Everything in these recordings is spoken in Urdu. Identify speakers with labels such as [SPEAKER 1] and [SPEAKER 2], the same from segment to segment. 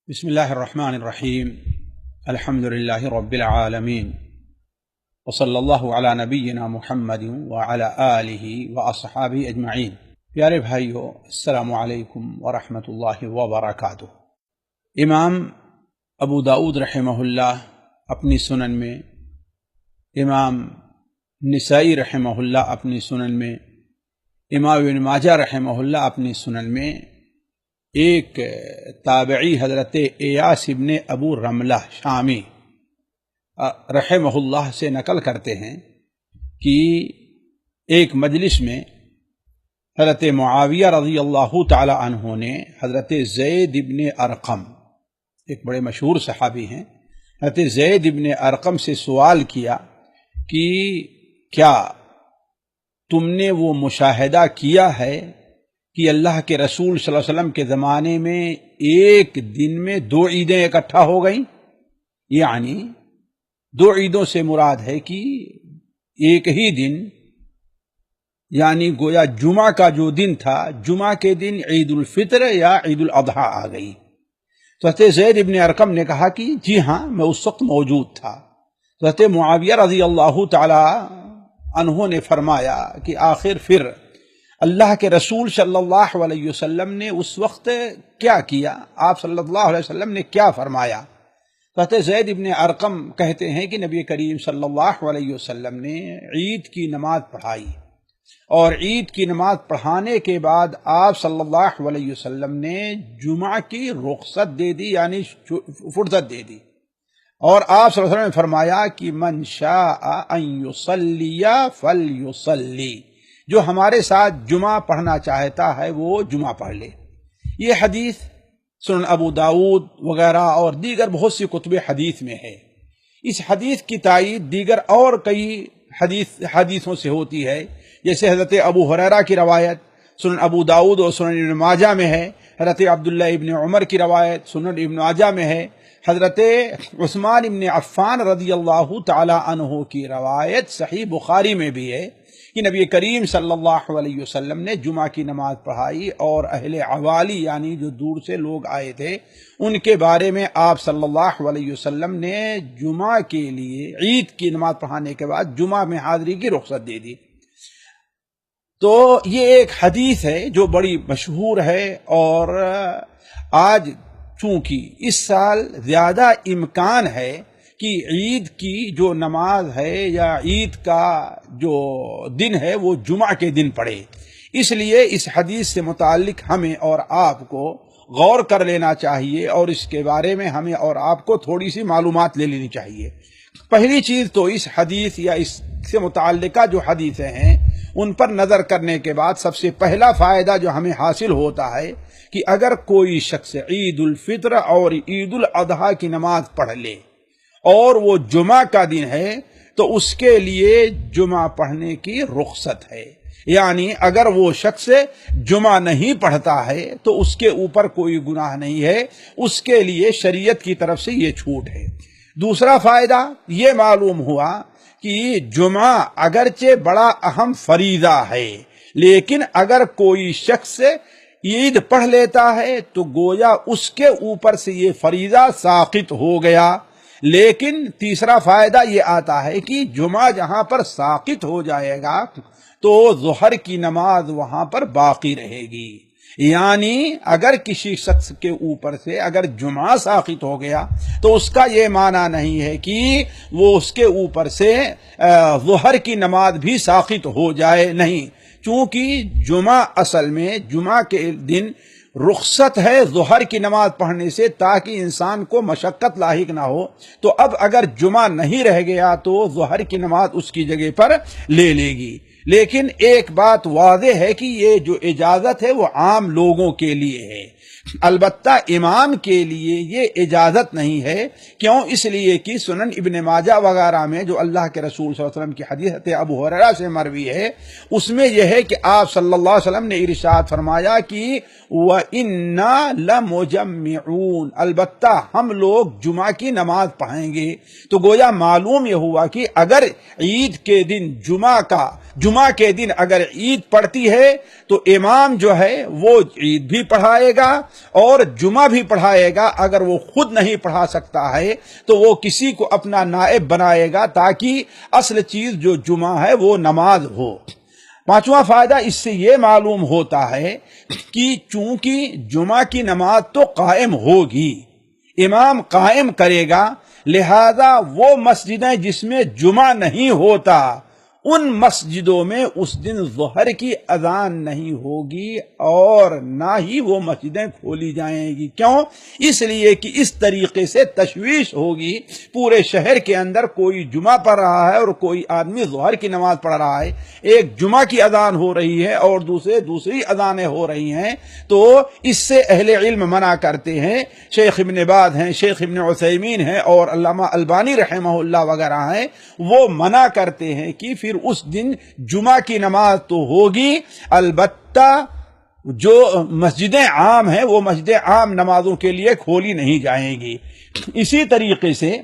[SPEAKER 1] بسم الله الرحمن الرحيم الحمد لله رب العالمين وصلى الله على نبينا محمد وعلى آله وأصحابه أجمعين۔ پیارے بھائیو، السلام علیکم ورحمۃ اللہ وبرکاتہ۔ امام ابو داؤد رحمہ اللہ اپنی سنن میں، امام نسائی رحمہ اللہ اپنی سنن میں، امام ابن ماجہ رحمہ اللہ اپنی سنن میں ایک تابعی حضرت ایاس ابن ابو رملہ شامی رحمہ اللہ سے نقل کرتے ہیں کہ ایک مجلس میں حضرت معاویہ رضی اللہ تعالی عنہ نے حضرت زید ابن ارقم، ایک بڑے مشہور صحابی ہیں، حضرت زید ابن ارقم سے سوال کیا کہ کیا تم نے وہ مشاہدہ کیا ہے کہ اللہ کے رسول صلی اللہ علیہ وسلم کے زمانے میں ایک دن میں دو عیدیں اکٹھا ہو گئیں؟ یعنی دو عیدوں سے مراد ہے کہ ایک ہی دن، یعنی گویا جمعہ کا جو دن تھا، جمعہ کے دن عید الفطر یا عید الاضحیٰ آ گئی۔ تو حضرت زید ابن ارقم نے کہا کہ جی ہاں، میں اس وقت موجود تھا۔ تو حضرت معاویہ رضی اللہ تعالی عنہ نے فرمایا کہ آخر پھر اللہ کے رسول صلی اللہ علیہ وسلم نے اس وقت کیا کیا؟ آپ صلی اللہ علیہ وسلم نے کیا فرمایا؟ حضرت زید ابن ارقم کہتے ہیں کہ نبی کریم صلی اللہ علیہ وسلم نے عید کی نماز پڑھائی، اور عید کی نماز پڑھانے کے بعد آپ صلی اللہ علیہ وسلم نے جمعہ کی رخصت دے دی، یعنی فرصت دے دی، اور آپ صلی اللہ علیہ وسلم نے فرمایا کہ من شاء ان یصلی فلیصلی، جو ہمارے ساتھ جمعہ پڑھنا چاہتا ہے وہ جمعہ پڑھ لے۔ یہ حدیث سنن ابو داؤد وغیرہ اور دیگر بہت سی کتب حدیث میں ہے۔ اس حدیث کی تائید دیگر اور کئی حدیثوں سے ہوتی ہے، جیسے حضرت ابو ہریرہ کی روایت سنن ابو داؤد اور سنن ابن ماجہ میں ہے، حضرت عبداللہ ابن عمر کی روایت سنن ابن ماجہ میں ہے، حضرت عثمان ابن عفان رضی اللہ تعالی عنہ کی روایت صحیح بخاری میں بھی ہے کہ نبی کریم صلی اللہ علیہ وسلم نے جمعہ کی نماز پڑھائی، اور اہل عوالی یعنی جو دور سے لوگ آئے تھے ان کے بارے میں آپ صلی اللہ علیہ وسلم نے جمعہ کے لیے عید کی نماز پڑھانے کے بعد جمعہ میں حاضری کی رخصت دے دی۔ تو یہ ایک حدیث ہے جو بڑی مشہور ہے، اور آج چونکہ اس سال زیادہ امکان ہے کہ عید کی جو نماز ہے یا عید کا جو دن ہے وہ جمعہ کے دن پڑے، اس لیے اس حدیث سے متعلق ہمیں اور آپ کو غور کر لینا چاہیے، اور اس کے بارے میں ہمیں اور آپ کو تھوڑی سی معلومات لے لینی چاہیے۔ پہلی چیز تو اس حدیث یا اس سے متعلقہ جو حدیثیں ہیں ان پر نظر کرنے کے بعد سب سے پہلا فائدہ جو ہمیں حاصل ہوتا ہے کہ اگر کوئی شخص عید الفطر اور عید الاضحیٰ کی نماز پڑھ لے اور وہ جمعہ کا دن ہے تو اس کے لیے جمعہ پڑھنے کی رخصت ہے، یعنی اگر وہ شخص جمعہ نہیں پڑھتا ہے تو اس کے اوپر کوئی گناہ نہیں ہے، اس کے لیے شریعت کی طرف سے یہ چھوٹ ہے۔ دوسرا فائدہ یہ معلوم ہوا کہ جمعہ اگرچہ بڑا اہم فریضہ ہے، لیکن اگر کوئی شخص عید پڑھ لیتا ہے تو گویا اس کے اوپر سے یہ فریضہ ساقط ہو گیا۔ لیکن تیسرا فائدہ یہ آتا ہے کہ جمعہ جہاں پر ساقط ہو جائے گا تو ظہر کی نماز وہاں پر باقی رہے گی، یعنی اگر کسی شخص کے اوپر سے اگر جمعہ ساقط ہو گیا تو اس کا یہ معنی نہیں ہے کہ وہ اس کے اوپر سے ظہر کی نماز بھی ساقط ہو جائے، نہیں، چونکہ جمعہ اصل میں جمعہ کے دن رخصت ہے ظہر کی نماز پڑھنے سے تاکہ انسان کو مشقت لاحق نہ ہو، تو اب اگر جمعہ نہیں رہ گیا تو ظہر کی نماز اس کی جگہ پر لے لے گی۔ لیکن ایک بات واضح ہے کہ یہ جو اجازت ہے وہ عام لوگوں کے لیے ہے، البتہ امام کے لیے یہ اجازت نہیں ہے۔ کیوں؟ اس لیے کہ سنن ابن ماجہ وغیرہ میں جو اللہ کے رسول صلی اللہ علیہ وسلم کی حدیث ابو ہریرہ سے مروی ہے، اس میں یہ ہے کہ آپ صلی اللہ علیہ وسلم نے ارشاد فرمایا کہ وَإِنَّا لَمُجَمِّعُونَ، البتہ ہم لوگ جمعہ کی نماز پڑھیں گے۔ تو گویا معلوم یہ ہوا کہ اگر عید کے دن جمعہ کا جمعہ کے دن اگر عید پڑتی ہے تو امام جو ہے وہ عید بھی پڑھائے گا اور جمعہ بھی پڑھائے گا. اگر وہ خود نہیں پڑھا سکتا ہے تو وہ کسی کو اپنا نائب بنائے گا تاکہ اصل چیز جو جمعہ ہے وہ نماز ہو. پانچواں فائدہ اس سے یہ معلوم ہوتا ہے کہ چونکہ جمعہ کی نماز تو قائم ہوگی، امام قائم کرے گا، لہذا وہ مسجدیں جس میں جمعہ نہیں ہوتا ان مسجدوں میں اس دن ظہر کی اذان نہیں ہوگی اور نہ ہی وہ مسجدیں کھولی جائیں گی. کیوں؟ اس لیے کہ اس طریقے سے تشویش ہوگی. پورے شہر کے اندر کوئی جمعہ پڑھ رہا ہے اور کوئی آدمی ظہر کی نماز پڑھ رہا ہے، ایک جمعہ کی اذان ہو رہی ہے اور دوسری اذانیں ہو رہی ہیں، تو اس سے اہل علم منع کرتے ہیں. شیخ ابن باز ہیں، شیخ ابن عثیمین ہیں اور علامہ البانی رحمہ اللہ وغیرہ ہیں، وہ منع کرتے ہیں کہ پھر اس دن جمعہ کی نماز تو ہوگی، البتہ جو مسجدیں عام ہیں وہ مسجدیں عام نمازوں کے لیے کھولی نہیں جائیں گی. اسی طریقے سے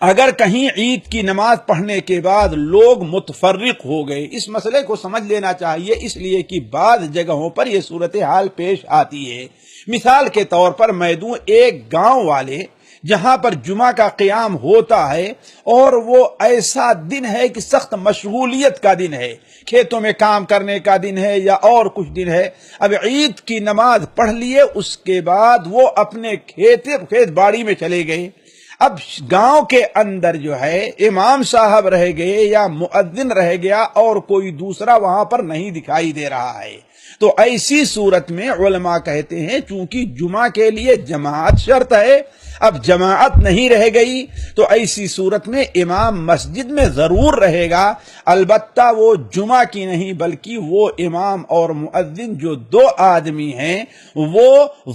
[SPEAKER 1] اگر کہیں عید کی نماز پڑھنے کے بعد لوگ متفرق ہو گئے، اس مسئلے کو سمجھ لینا چاہیے، اس لیے کہ بعض جگہوں پر یہ صورتحال پیش آتی ہے. مثال کے طور پر میں دوں، ایک گاؤں والے جہاں پر جمعہ کا قیام ہوتا ہے اور وہ ایسا دن ہے کہ سخت مشغولیت کا دن ہے، کھیتوں میں کام کرنے کا دن ہے یا اور کچھ دن ہے. اب عید کی نماز پڑھ لیے، اس کے بعد وہ اپنے کھیت باڑی میں چلے گئے. اب گاؤں کے اندر جو ہے امام صاحب رہ گئے یا مؤذن رہ گیا اور کوئی دوسرا وہاں پر نہیں دکھائی دے رہا ہے. تو ایسی صورت میں علماء کہتے ہیں چونکہ جمعہ کے لیے جماعت شرط ہے، اب جماعت نہیں رہ گئی تو ایسی صورت میں امام مسجد میں ضرور رہے گا، البتہ وہ جمعہ کی نہیں بلکہ وہ امام اور مؤذن جو دو آدمی ہیں وہ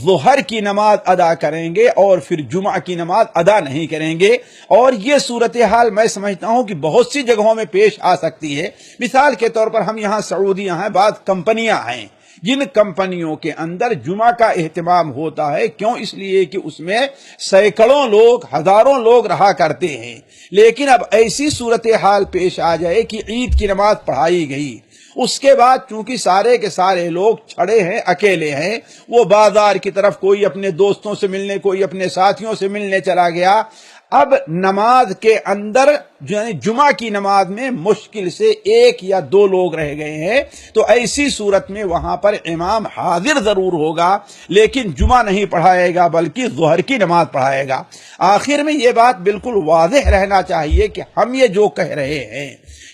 [SPEAKER 1] ظہر کی نماز ادا کریں گے اور پھر جمعہ کی نماز ادا نہیں کریں گے. اور یہ صورتحال میں سمجھتا ہوں کہ بہت سی جگہوں میں پیش آ سکتی ہے. مثال کے طور پر ہم یہاں سعودیہ ہیں، بعض کمپنیاں ہیں جن کمپنیوں کے اندر جمعہ کا اہتمام ہوتا ہے. کیوں؟ اس لیے کہ اس میں سینکڑوں لوگ، ہزاروں لوگ رہا کرتے ہیں. لیکن اب ایسی صورتحال پیش آ جائے کہ عید کی نماز پڑھائی گئی، اس کے بعد چونکہ سارے کے سارے لوگ چھڑے ہیں، اکیلے ہیں، وہ بازار کی طرف، کوئی اپنے دوستوں سے ملنے، کوئی اپنے ساتھیوں سے ملنے چلا گیا. اب نماز کے اندر یعنی جمعہ کی نماز میں مشکل سے ایک یا دو لوگ رہ گئے ہیں، تو ایسی صورت میں وہاں پر امام حاضر ضرور ہوگا لیکن جمعہ نہیں پڑھائے گا بلکہ ظہر کی نماز پڑھائے گا. آخر میں یہ بات بالکل واضح رہنا چاہیے کہ ہم یہ جو کہہ رہے ہیں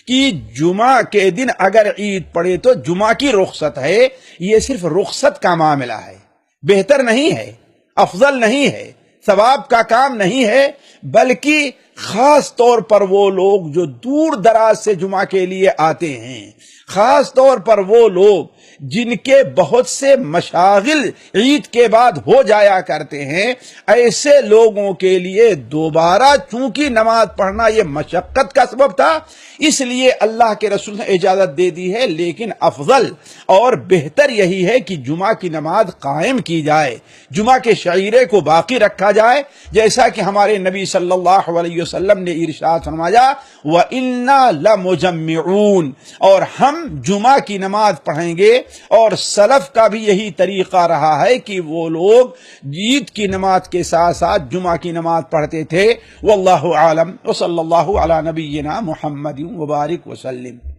[SPEAKER 1] کہ جمعہ کے دن اگر عید پڑے تو جمعہ کی رخصت ہے، یہ صرف رخصت کا معاملہ ہے، بہتر نہیں ہے، افضل نہیں ہے، ثواب کا کام نہیں ہے، بلکہ خاص طور پر وہ لوگ جو دور دراز سے جمعہ کے لیے آتے ہیں، خاص طور پر وہ لوگ جن کے بہت سے مشاغل عید کے بعد ہو جایا کرتے ہیں، ایسے لوگوں کے لیے دوبارہ چونکہ نماز پڑھنا یہ مشقت کا سبب تھا، اس لیے اللہ کے رسول نے اجازت دے دی ہے. لیکن افضل اور بہتر یہی ہے کہ جمعہ کی نماز قائم کی جائے، جمعہ کے شعیرے کو باقی رکھا جائے، جیسا کہ ہمارے نبی صلی اللہ علیہ وسلم نے ارشاد فرمایا وَإِنَّا لَمُجَمِّعُونَ، اور ہم جمعہ کی نماز پڑھیں گے. اور سلف کا بھی یہی طریقہ رہا ہے کہ وہ لوگ عید کی نماز کے ساتھ ساتھ جمعہ کی نماز پڑھتے تھے. واللہ عالم، وصلی اللہ علی نبینا محمد وبارک وسلم.